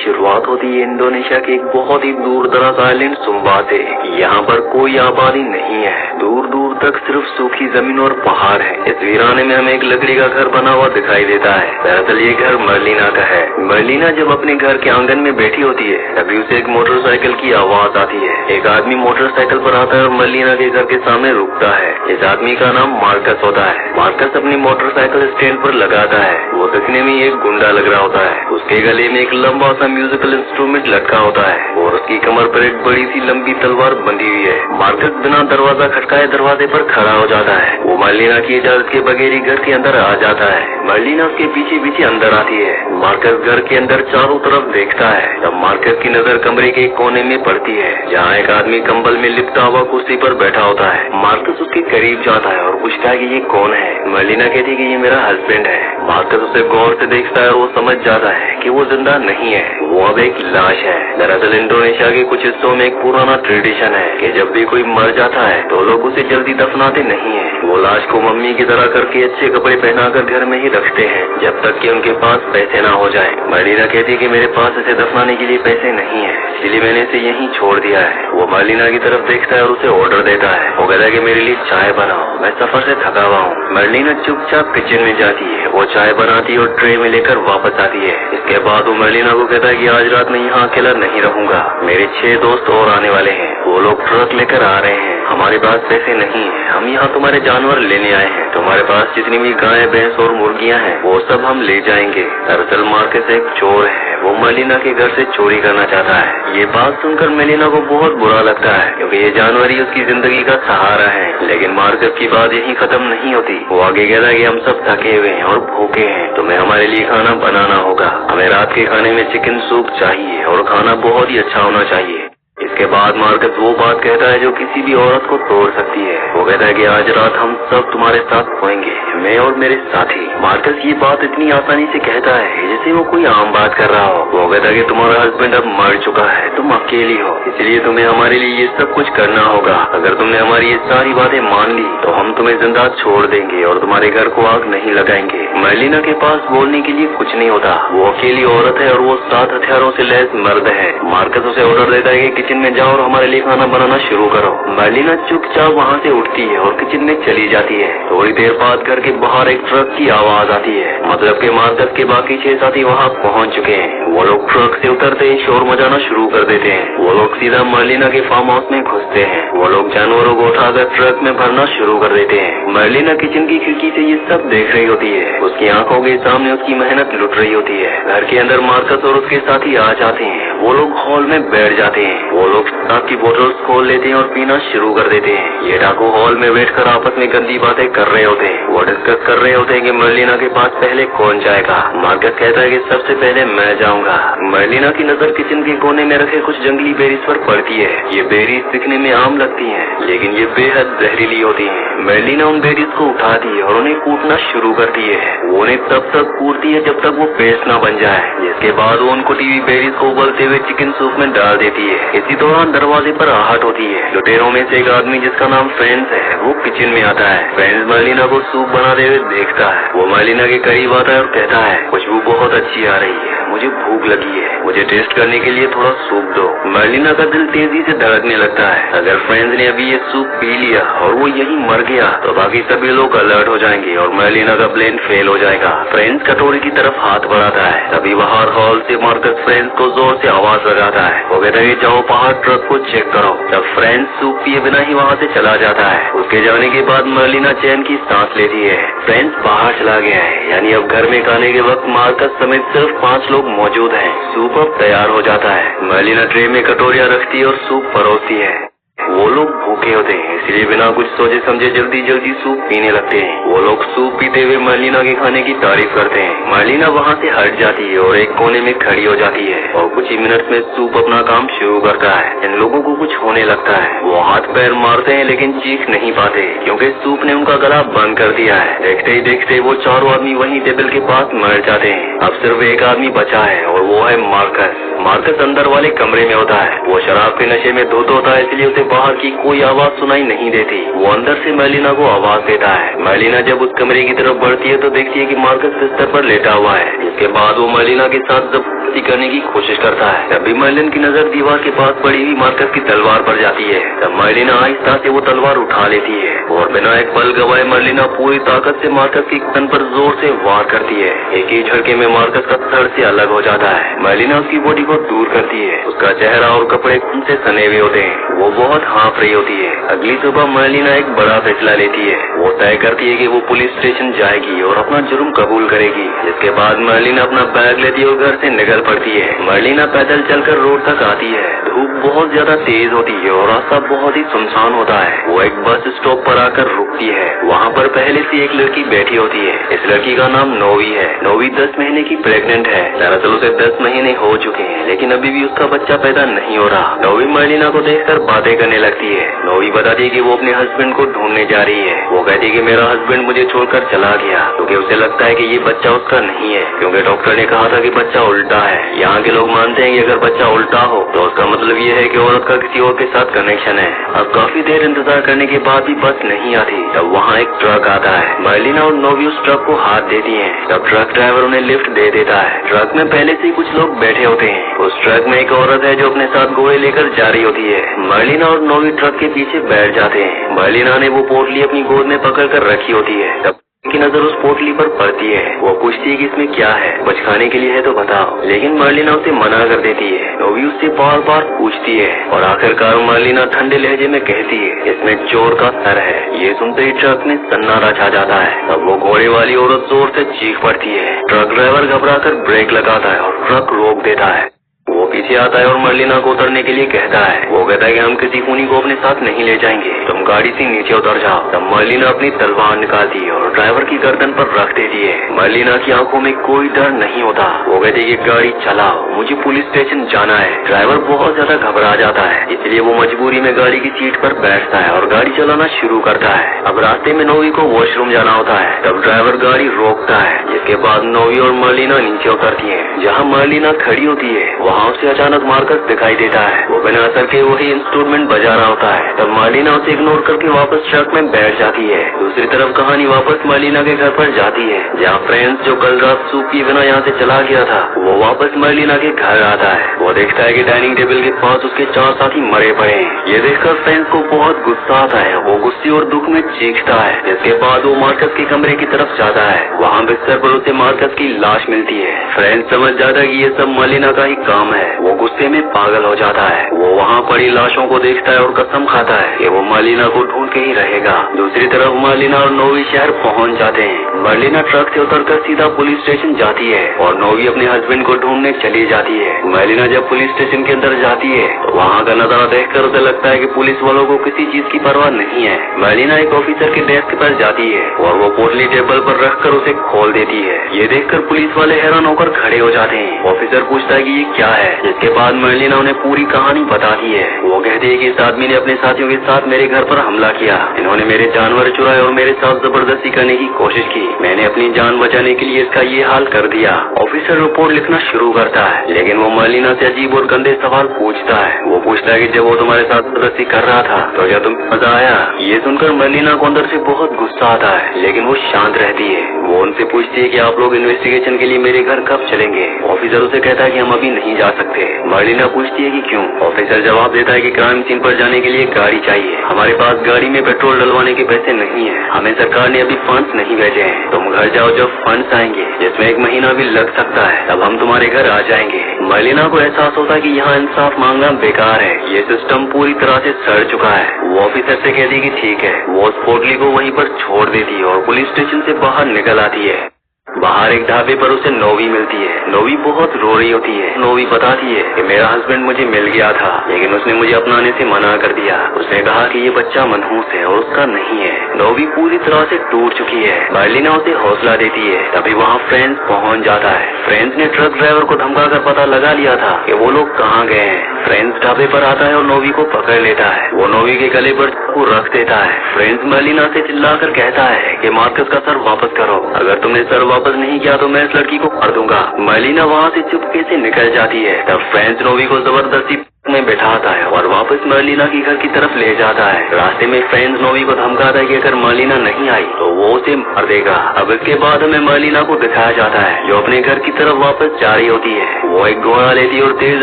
शुरुआत होती है इंडोनेशिया के एक बहुत ही दूर दराज आइलैंड सुम्बा से। यहाँ पर कोई आबादी नहीं है, दूर दूर तक सिर्फ सूखी जमीन और पहाड़ है। इस वीराने में हमें एक लकड़ी का घर बना हुआ दिखाई देता है। दरअसल ये घर मर्लिना का है। मर्लिना जब अपने घर के आंगन में बैठी होती है तभी उसे एक मोटरसाइकिल की आवाज आती है। एक आदमी मोटरसाइकिल पर आता है और मर्लिना के घर के सामने रुकता है। इस आदमी का नाम मार्कस होता है। मार्कस अपनी मोटरसाइकिल स्टैंड पर लगाता है। वो दिखने में एक गुंडा लग रहा होता है। उसके गले में एक लंबा सा म्यूजिकल इंस्ट्रूमेंट लटका होता है और उसकी कमर पर एक बड़ी सी लंबी तलवार बंधी हुई है। मार्कस बिना दरवाजा खटकाए दरवाजे पर खड़ा हो जाता है। वो मर्लिना की इजाजत के बगैर ही घर के अंदर आ जाता है। मर्लिना उसके पीछे पीछे अंदर आती है। मार्कस घर के अंदर चारों तरफ देखता है। तब मार्कस की नजर कमरे के कोने में पड़ती है जहाँ एक आदमी कंबल में लिपटा हुआ कुर्सी पर बैठा होता है। मार्कस उसके करीब जाता है और पूछता है कि ये कौन है। मर्लिना कहती है कि ये मेरा हस्बैंड है। मार्कस उसे गौर से देखता है और वो समझ जाता है कि वो जिंदा नहीं है, वो अब एक लाश है। दरअसल इंडोनेशिया के कुछ हिस्सों में एक पुराना ट्रेडिशन है कि जब भी कोई मर जाता है तो लोग उसे जल्दी दफनाते नहीं है। वो लाश को मम्मी की तरह करके अच्छे कपड़े पहनाकर घर में ही रखते हैं जब तक कि उनके पास पैसे ना हो जाए। मर्लिना कहती है कि मेरे पास इसे दफनाने के लिए पैसे नहीं है, इसलिए मैंने इसे यहीं छोड़ दिया है। वो मर्लिना की तरफ देखता है और उसे ऑर्डर देता है। वो कहता है कि मेरे लिए चाय बनाओ, मैं सफर से थका हुआ हूँ। मर्लिना चुपचाप किचन में जाती है। वो चाय बनाती है और ट्रे में लेकर वापस आती है। इसके बाद वो मर्लिना को कहता है कि आज रात मैं यहाँ अकेला नहीं रहूंगा, मेरे 6 दोस्त और आने वाले हैं। वो लोग ट्रक लेकर आ रहे हैं। हमारे पास पैसे नहीं है, हम यहाँ तुम्हारे जानवर लेने आए हैं। तुम्हारे पास जितनी भी गाय भैंस और मुर्गियाँ हैं वो सब हम ले जाएंगे। दरअसल मार्कस एक चोर है, वो मर्लिना के घर से चोरी करना चाहता है। ये बात सुनकर मर्लिना को बहुत बुरा लगता है क्योंकि ये जानवर ही उसकी जिंदगी का सहारा है। लेकिन मार्कस की बात यहीं खत्म नहीं होती। वो आगे कहता है कि हम सब थके हुए हैं और भूखे हैं, तुम्हें हमारे लिए खाना बनाना होगा। हमें रात के खाने में चिकन सूप चाहिए और खाना बहुत ही अच्छा होना चाहिए। इसके बाद मार्कस वो बात कहता है जो किसी भी औरत को तोड़ सकती है। वो कहता है कि आज रात हम सब तुम्हारे साथ सोएंगे, मैं और मेरे साथी। मार्कस ये बात इतनी आसानी से कहता है जैसे वो कोई आम बात कर रहा हो। वो कहता है कि तुम्हारा हस्बैंड अब मर चुका है, तुम अकेली हो, इसलिए तुम्हें हमारे लिए ये सब कुछ करना होगा। अगर तुमने हमारी ये सारी बातें मान ली तो हम तुम्हें जिंदा छोड़ देंगे और तुम्हारे घर को आग नहीं लगाएंगे। मर्लिना के पास बोलने के लिए कुछ नहीं होता। वो अकेली औरत है और वो 7 हथियारों से लैस मर्द है। मार्कस उसे ऑर्डर देता है कि किचन में जाओ और हमारे लिए खाना बनाना शुरू करो। मर्लिना चुपचाप वहाँ से उठती है और किचन में चली जाती है। थोड़ी देर बाद घर के बाहर एक ट्रक की आवाज आती है, मतलब कि मार्कस के बाकी 6 साथी वहाँ पहुँच चुके हैं। वो लोग ट्रक से उतरते ही शोर मचाना शुरू कर देते हैं। वो लोग सीधा मर्लिना के फार्म हाउस में घुसते हैं। वो लोग जानवरों को उठाकर ट्रक में भरना शुरू कर देते हैं। मर्लिना किचन की खिड़की से ये सब देख रही होती है। उसकी आंखों के सामने उसकी मेहनत लुट रही होती है। घर के अंदर मार्कस और उसके साथी आ जाते हैं। वो लोग हॉल में बैठ जाते हैं। वो लोग शराब की बोतल्स खोल लेते हैं और पीना शुरू कर देते हैं। ये डाकू हॉल में बैठकर आपस में गंदी बातें कर रहे होते हैं। वो डिस्कस कर रहे होते हैं कि मर्लिना के पास पहले कौन जाएगा। मार्कस कहता है कि सबसे पहले मैं जाऊंगा। मर्लिना की नजर किचन के कोने में रखे कुछ जंगली बेरीज पर पड़ती है। ये बेरीज दिखने में आम लगती हैं, लेकिन ये बेहद जहरीली होती हैं। मर्लिना उन बेरीज को उठाती है और उन्हें कूटना शुरू करती है। वो उन्हें तब तक कूटती है जब तक वो पेस्ट न बन जाए। जिसके बाद वो उनको टीवी बेरीज को उबलते हुए चिकन सूप में डाल देती है। इसी दौरान दरवाजे पर आहट होती है। लुटेरों में से एक आदमी जिसका नाम फ्रेंड्स है वो किचन में आता है। फ्रेंड्स मर्लिना को सूप बनाते हुए देखता है। वो मर्लिना के करीब आता है और कहता है खुशबू बहुत अच्छी आ रही है, मुझे भूख लगी है, मुझे टेस्ट करने के लिए थोड़ा सूप दो। मर्लिना का दिल तेजी से धड़कने लगता है। अगर फ्रेंड्स ने अभी ये सूप पी लिया और वो यहीं मर गया तो बाकी सभी लोग अलर्ट हो जाएंगे और मर्लिना का प्लान फेल हो जाएगा। फ्रेंड्स कटोरे की तरफ हाथ बढ़ाता है। तभी बाहर हॉल से मार्कस फ्रेंड्स को जोर से आवाज लगाता है। वो कहता है जाओ बाहर ट्रक को चेक करो। तब फ्रेंड्स सूप पिए बिना ही वहाँ से चला जाता है। उसके जाने के बाद मर्लिना चैन की सांस लेती है। फ्रेंड्स बाहर चला गया है, यानी अब घर में खाने के वक्त मार्कस समेत सिर्फ 5 लोग मौजूद हैं। सूप अब तैयार हो जाता है। मर्लिना ट्रे में कटोरियां रखती है और सूप परोसती है। वो लोग भूखे होते हैं, इसलिए बिना कुछ सोचे समझे जल्दी जल्दी सूप पीने लगते हैं। वो लोग सूप पीते हुए मर्लिना के खाने की तारीफ करते हैं। मर्लिना वहाँ से हट जाती है और एक कोने में खड़ी हो जाती है और कुछ ही मिनट में सूप अपना काम शुरू करता है। इन लोगों को कुछ होने लगता है। वो हाथ पैर मारते हैं लेकिन चीख नहीं पाते क्योंकि सूप ने उनका गला बंद कर दिया है। देखते ही देखते वो चारों आदमी वहीं टेबल के पास मर जाते हैं। अब सिर्फ एक आदमी बचा है और वो है मार्कस। मार्कस अंदर वाले कमरे में होता है। वो शराब के नशे में धुत होता है, इसलिए उसे बाहर की कोई आवाज सुनाई नहीं देती। वो अंदर से मर्लिना को आवाज देता है। मर्लिना जब उस कमरे की तरफ बढ़ती है तो देखती है कि मार्कस बिस्तर पर लेटा हुआ है। इसके बाद वो मर्लिना के साथ जबरदस्ती करने की कोशिश करता है। तभी मर्लिन की नजर दीवार के पास पड़ी हुई मार्कस की तलवार पर जाती है। तब मर्लिना आहिस्ता से वो तलवार उठा लेती है और बिना एक पल गवाए मर्लिना पूरी ताकत से मार्कस की गर्दन पर जोर से वार करती है। एक ही झटके में मार्कस का सर से अलग हो जाता है। मर्लिना उसकी बॉडी को दूर करती है। उसका चेहरा और कपड़े खून से सने हुए होते हैं। वो बहुत हाँफ रही होती है। अगली सुबह मर्लिना एक बड़ा फैसला लेती है। वो तय करती है कि वो पुलिस स्टेशन जाएगी और अपना जुर्म कबूल करेगी। जिसके बाद मर्लिना अपना बैग लेती है और घर से निकल पड़ती है। मर्लिना पैदल चलकर रोड तक आती है। धूप बहुत ज्यादा तेज होती है और रास्ता बहुत ही सुनसान होता है। वो एक बस स्टॉप पर आकर रुकती है। वहाँ पर पहले से एक लड़की बैठी होती है। इस लड़की का नाम नोवी है। नोवी 10 महीने की प्रेग्नेंट है। दरअसल उसे 10 महीने हो चुके हैं, लेकिन अभी भी उसका बच्चा पैदा नहीं हो रहा। नोवी मर्लिना को देखकर बातें करने लगती है। नोवी बताती है कि वो अपने हस्बैंड को ढूंढने जा रही है। वो कहती है कि मेरा हस्बैंड मुझे छोड़कर चला गया क्योंकि उसे लगता है कि ये बच्चा उसका नहीं है, क्योंकि डॉक्टर ने कहा था कि बच्चा उल्टा है। यहाँ के लोग मानते हैं कि अगर बच्चा उल्टा हो तो उसका मतलब ये है कि औरत का किसी और के साथ कनेक्शन है। अब काफी देर इंतजार करने के बाद भी बस नहीं आती। तब वहाँ एक ट्रक आता है। मर्लिना और नोवी उस ट्रक को हाथ देती है। तब ट्रक ड्राइवर उन्हें लिफ्ट दे देता है। ट्रक में पहले से ही कुछ लोग बैठे होते हैं। उस ट्रक में एक औरत है जो अपने साथ घोड़े लेकर जा रही होती है। मर्लिना और नोवी ट्रक के पीछे बैठ जाते हैं। मर्लिना ने वो पोटली अपनी गोद में पकड़ कर रखी होती है। तब की नजर उस पोटली पर पड़ती है। वो पूछती है कि इसमें क्या है, कुछ खाने के लिए है तो बताओ, लेकिन मर्लिना उसे मना कर देती है। नोवी उससे बार बार पूछती है और आखिरकार मर्लिना ठंडे लहजे में कहती है इसमें चोर का सर है। ये सुनते ही ट्रक में सन्नाटा छा जाता है। तब वो घोड़े वाली औरत जोर से चीख पड़ती है। ट्रक ड्राइवर घबराकर ब्रेक लगाता है और ट्रक रोक देता है। वो पीछे आता है और मर्लिना को उतरने के लिए कहता है। वो कहता है कि हम किसी खूनी को अपने साथ नहीं ले जाएंगे, तुम गाड़ी से नीचे उतर जाओ। तब मर्लिना अपनी तलवार निकालती है और ड्राइवर की गर्दन पर रख देती है। मर्लिना की आंखों में कोई डर नहीं होता। वो कहती है कि गाड़ी चलाओ, मुझे पुलिस स्टेशन जाना है। ड्राइवर बहुत ज्यादा घबरा जाता है, इसलिए वो मजबूरी में गाड़ी की सीट पर बैठता है और गाड़ी चलाना शुरू करता है। अब रास्ते में नोवी को वॉशरूम जाना होता है। तब ड्राइवर गाड़ी रोकता है। जिसके बाद नोवी और मर्लिना नीचे उतरती है। जहाँ मर्लिना खड़ी होती है वहाँ उसे अचानक मार्कस दिखाई देता है। वो बिना असर के वही इंस्ट्रूमेंट बजा रहा होता है। तब मर्लिना उसे इग्नोर करके वापस ट्रक में बैठ जाती है। दूसरी तरफ कहानी वापस मर्लिना के घर पर जाती है, जहाँ फ्रेंड्स जो कल रात सूप किए बिना यहाँ से चला गया था वो वापस मर्लिना के घर आता है। वो देखता है कि डाइनिंग टेबल के पास उसके 4 साथी मरे पड़े हैं। ये देखकर फ्रेंड्स को बहुत गुस्सा आता है। वो गुस्से और दुख में चीखता है। इसके बाद वो मार्कस के कमरे की तरफ जाता है। वहाँ बिस्तर पर उसे मार्कस की लाश मिलती है। फ्रेंड्स समझ जाता है कि ये सब मर्लिना का ही काम है। वो गुस्से में पागल हो जाता है। वो वहाँ पड़ी लाशों को देखता है और कसम खाता है कि वो मर्लिना को ढूंढ के ही रहेगा। दूसरी तरफ मर्लिना और नोवी शहर पहुँच जाते हैं। मर्लिना ट्रक से उतरकर सीधा पुलिस स्टेशन जाती है और नोवी अपने हस्बैंड को ढूंढने चली जाती है। मर्लिना जब पुलिस स्टेशन के अंदर जाती है तो वहाँ का नजारा देखकर उसे लगता है कि पुलिस वालों को किसी चीज की परवाह नहीं है। मर्लिना एक ऑफिसर के डेस्क पर जाती है और वो पोटली टेबल पर रखकर उसे खोल देती है। ये देखकर पुलिस वाले हैरान होकर खड़े हो जाते हैं। ऑफिसर पूछता है कि ये क्या है, जिसके बाद मर्लिना उन्हें पूरी कहानी बताती है। वो कहती है कि इस आदमी ने अपने साथियों के साथ मेरे घर पर हमला किया। इन्होंने मेरे जानवर चुराए और मेरे साथ जबरदस्ती करने की कोशिश की। मैंने अपनी जान बचाने के लिए इसका ये हाल कर दिया। ऑफिसर रिपोर्ट लिखना शुरू करता है, लेकिन वो मर्लिना से अजीब और गंदे सवाल पूछता है। वो पूछता है कि जब वो तुम्हारे साथ जबरदस्ती कर रहा था तो क्या तुम्हें मजा आया? ये सुनकर मर्लिना को अंदर से बहुत गुस्सा आता है, लेकिन वो शांत रहती है। वो उनसे पूछती है कि आप लोग इन्वेस्टिगेशन के लिए मेरे घर कब चलेंगे? ऑफिसर उसे कहता है कि हम अभी नहीं जा सकते। मर्लिना पूछती है कि क्यों? ऑफिसर जवाब देता है कि क्राइम सीन पर जाने के लिए गाड़ी चाहिए। हमारे पास गाड़ी में पेट्रोल डलवाने के पैसे नहीं है। हमें सरकार ने अभी फंड्स नहीं भेजे हैं। तुम घर जाओ, जब फंड्स आएंगे जिसमें 1 महीना भी लग सकता है तब हम तुम्हारे घर आ जाएंगे। मर्लिना को एहसास होता है कि यहाँ इंसाफ मांगना बेकार है। ये सिस्टम पूरी तरह से सड़ चुका है। वो ऑफिसर से कहती है कि ठीक है। वो उस पोटली को वहीं पर छोड़ देती है और पुलिस स्टेशन से बाहर निकल आती है। बाहर एक ढाबे पर उसे नोवी मिलती है। नोवी बहुत रो रही होती है। नोवी बताती है कि मेरा हस्बैंड मुझे मिल गया था, लेकिन उसने मुझे अपनाने से मना कर दिया। उसने कहा कि ये बच्चा मनहूस है और उसका नहीं है। नोवी पूरी तरह से टूट चुकी है। मर्लिना उसे हौसला देती है। तभी वहाँ फ्रेंड्स पहुँच जाता है। फ्रेंड्स ने ट्रक ड्राइवर को धमका कर पता लगा लिया था कि वो लोग कहाँ गए हैं। फ्रेंड्स ढाबे पर आता है और नोवी को पकड़ लेता है। वो नोवी के गले पर चाकू रख देता है। फ्रेंड्स मर्लिना से चिल्लाकर कहता है कि मार्कस का सर वापस करो। अगर तुमने सर वापस नहीं किया तो मैं इस लड़की को मार दूंगा। मर्लिना वहाँ से चुपके से निकल जाती है। तब फ्रेंड्स नोवी को जबरदस्ती में बैठाता है और वापस मर्लिना की घर की तरफ ले जाता है। रास्ते में फ्रेंड्स नोवी को धमकाता है कि अगर मर्लिना नहीं आई तो वो उसे मार देगा। अब इसके बाद हमें मर्लिना को दिखाया जाता है जो अपने घर की तरफ वापस जा रही होती है। वो एक घोड़ा लेती है और तेज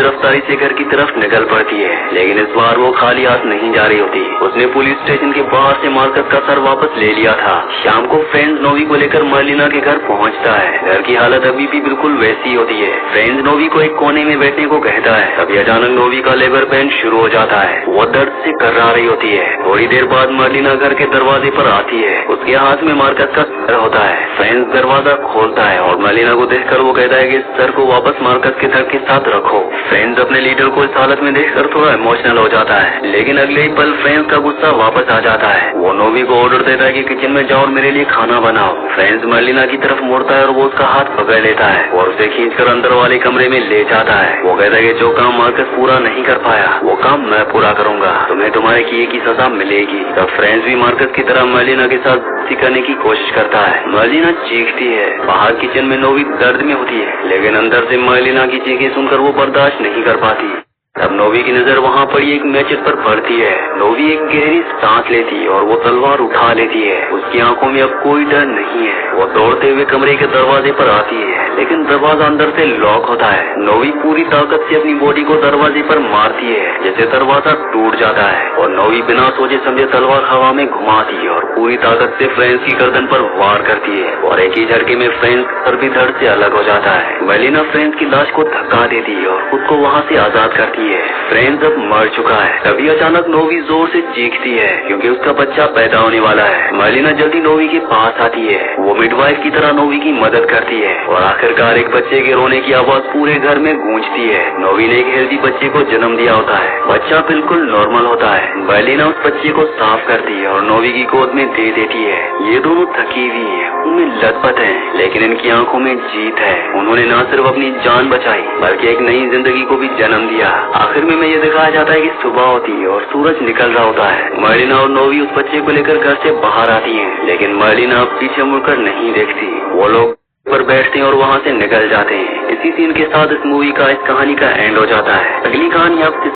रफ्तारी से घर की तरफ निकल पड़ती है, लेकिन इस बार वो खाली हाथ नहीं जा रही होती। उसने पुलिस स्टेशन के बाहर से मार्कस का सर वापस ले लिया था। शाम को फ्रेंड्स नोवी को लेकर मर्लिना के घर पहुँचता है। घर की हालत अभी भी बिल्कुल वैसी होती है। फ्रेंड्स नोवी को एक कोने में बैठने को कहता है। तभी अचानक नोवी का लेबर पेन शुरू हो जाता है। वो दर्द से कर्रा रही होती है। थोड़ी देर बाद मर्लिना घर के दरवाजे पर आती है। उसके हाथ में मार्कस का सर होता है। फ्रेंड्स दरवाजा खोलता है और मर्लिना को देखकर वो कहता है कि सर को वापस मार्कस के सर के साथ रखो। फ्रेंड्स अपने लीडर को इस हालत में देखकर थोड़ा इमोशनल हो जाता है, लेकिन अगले ही पल फ्रेंड्स का गुस्सा वापस आ जाता है। वो नोवी को ऑर्डर देता है कि किचन में जाओ और मेरे लिए खाना बनाओ। फ्रेंड्स मर्लिना की तरफ मुड़ता है और वो उसका हाथ पकड़ लेता है और उसे खींचकर अंदर वाले कमरे में ले जाता है। वो कहता है कि जो काम मार्कस पूरा नहीं कर पाया वो काम मैं पूरा करूंगा, तुम्हें तुम्हारे किए की सजा मिलेगी। तब फ्रेंड्स भी मार्कस की तरह मर्लिना के साथ करने की कोशिश करता है। मर्लिना चीखती है। बाहर किचन में नोवी दर्द में होती है, लेकिन अंदर से मर्लिना की चीखें सुनकर वो बर्दाश्त नहीं कर पाती। तब नोवी की नजर वहाँ पड़ी एक मैचेट पर पड़ती है। नोवी एक गहरी सांस लेती है और वो तलवार उठा लेती है। उसकी आंखों में अब कोई डर नहीं है। वो दौड़ते हुए कमरे के दरवाजे पर आती है, लेकिन दरवाजा अंदर से लॉक होता है। नोवी पूरी ताकत से अपनी बॉडी को दरवाजे पर मारती है, जैसे दरवाजा टूट जाता है और नोवी बिना सोचे समझे तलवार हवा में घुमाती है और पूरी ताकत से फ्रेंड्स की गर्दन पर वार करती है और एक ही झटके में फ्रेंड्स सर भी धड़ से अलग हो जाता है। मर्लिना फ्रेंड्स की लाश को धक्का देती है और खुद को वहाँ से आजाद करती है। फ्रेंड्स अब मर चुका है। तभी अचानक नोवी जोर से चीखती है क्योंकि उसका बच्चा पैदा होने वाला है। मर्लिना जल्दी नोवी के पास आती है। वो मिडवाइफ की तरह नोवी की मदद करती है और आखिरकार एक बच्चे के रोने की आवाज पूरे घर में गूंजती है। नोवी ने एक हेल्दी बच्चे को जन्म दिया होता है। बच्चा बिल्कुल नॉर्मल होता है। मर्लिना उस बच्चे को साफ करती है और नोवी की गोद में दे देती है। ये दोनों थकी हुई है, उनमें लथपथ है, लेकिन इनकी आंखों में जीत है। उन्होंने न सिर्फ अपनी जान बचाई बल्कि एक नई जिंदगी को भी जन्म दिया। आखिर में ये दिखाया जाता है कि सुबह होती है और सूरज निकल रहा होता है। मर्लिना और नोवी उस बच्चे को लेकर घर से बाहर आती हैं, लेकिन मर्लिना अब पीछे मुड़कर नहीं देखती। वो लोग पर बैठते हैं और वहाँ से निकल जाते हैं। इसी सीन के साथ इस मूवी का, इस कहानी का एंड हो जाता है। अगली कहानी आप